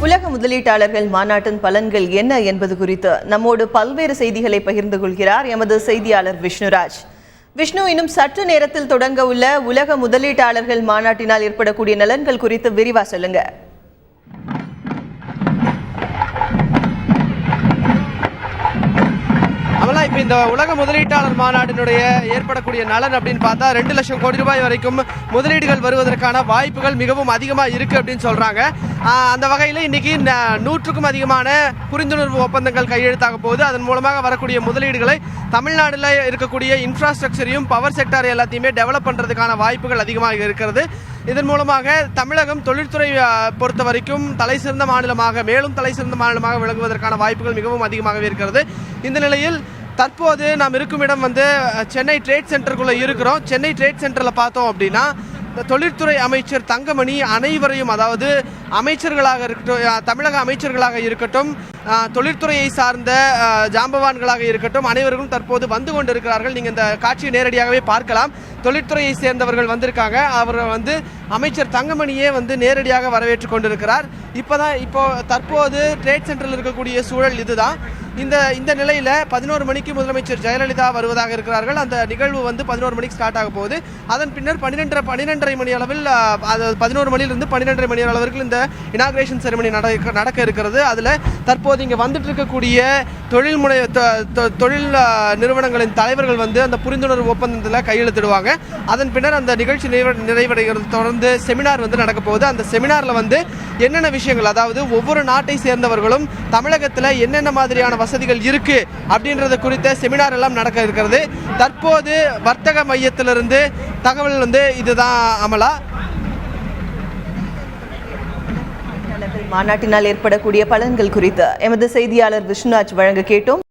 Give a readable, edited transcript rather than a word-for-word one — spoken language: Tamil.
உலக முதலீட்டாளர்கள் மாநாட்டின் பலன்கள் என்ன என்பது குறித்து நம்மோடு பல்வேறு செய்திகளை பகிர்ந்து கொள்கிறார் எமது செய்தியாளர் விஷ்ணுராஜ். விஷ்ணு, இன்னும் சற்று நேரத்தில் தொடங்க உள்ள உலக முதலீட்டாளர்கள் மாநாட்டினால் ஏற்படக்கூடிய நலன்கள் குறித்து விரிவா சொல்லுங்க. இப்ப இந்த உலக முதலீட்டாளர் மாநாட்டினுடைய ஏற்படக்கூடிய நலன் அப்படின்னு பார்த்தா 2 லட்சம் கோடி ரூபாய் வரைக்கும் முதலீடுகள் வருவதற்கான வாய்ப்புகள் மிகவும் அதிகமாக இருக்கு அப்படின்னு சொல்றாங்க. அந்த வகையில் இன்னைக்கு 100க்கும் அதிகமான புரிந்துணர்வு ஒப்பந்தங்கள் கையெழுத்தாக போகுது. அதன் மூலமாக வரக்கூடிய முதலீடுகளை தமிழ்நாட்டில் இருக்கக்கூடிய இன்ஃப்ராஸ்ட்ரக்சரையும் பவர் செக்டார் எல்லாத்தையுமே டெவலப் பண்றதுக்கான வாய்ப்புகள் அதிகமாக இருக்கிறது. இதன் மூலமாக தமிழகம் தொழில்துறை பொறுத்த வரைக்கும் மேலும் தலை சிறந்த மாநிலமாக விளங்குவதற்கான வாய்ப்புகள் மிகவும் அதிகமாகவே இருக்கிறது. இந்த நிலையில் தற்போது நாம் இருக்கும் இடம் சென்னை ட்ரேட் சென்டருக்குள்ள இருக்கிறோம். சென்னை ட்ரேட் சென்டரில் பார்த்தோம் அப்படின்னா தொழில்துறை அமைச்சர் தங்கமணி அனைவரையும், அதாவது அமைச்சர்களாக இருக்கட்டும், தமிழக அமைச்சர்களாக இருக்கட்டும், தொழில்துறையை சார்ந்த ஜாம்பவான்களாக இருக்கட்டும், அனைவரும் தற்போது வந்து கொண்டிருக்கிறார்கள். நீங்கள் இந்த காட்சியை நேரடியாகவே பார்க்கலாம். தொழில்துறையை சேர்ந்தவர்கள் வந்திருக்காங்க. அவர் அமைச்சர் தங்கமணியே நேரடியாக வரவேற்று கொண்டிருக்கிறார். இப்போ தற்போது ட்ரேட் சென்டரில் இருக்கக்கூடிய சூழல் இதுதான். இந்த நிலையில் 11 மணிக்கு முதலமைச்சர் ஜெயலலிதா வருவதாக இருக்கிறார்கள். அந்த நிகழ்வு 11 மணிக்கு ஸ்டார்ட் ஆக போகுது. அதன் பின்னர் 12:30 மணி அளவில், 11 மணிலிருந்து 12:30 மணி அளவிற்கு இந்த இனாகிரேஷன் செரிமனி நடக்க இருக்கிறது. அதில் தற்போது இங்கே வந்துட்டு இருக்கக்கூடிய தொழில் நிறுவனங்களின் தலைவர்கள் அந்த புரிந்துணர்வு ஒப்பந்தத்தில் கையெழுத்திடுவாங்க. அதன் பின்னர் அந்த நிகழ்ச்சி நிறைவடைகிறது. தொடர்ந்து செமினார் நடக்க போகுது. அந்த செமினாரில் என்னென்ன விஷயங்கள், அதாவது ஒவ்வொரு நாட்டை சேர்ந்தவர்களும் தமிழகத்தில் என்னென்ன மாதிரியான வசதிகள் இருக்கு அப்படின்றது குறித்த செமினார் எல்லாம் நடக்க இருக்கிறது. தற்போது வர்த்தக மையத்திலிருந்து தகவல் இதுதான். அமலா, மாநாட்டினால் ஏற்படக்கூடிய பலன்கள் குறித்து எமது செய்தியாளர் விஷ்ணுராஜ் வழங்க கேட்டோம்.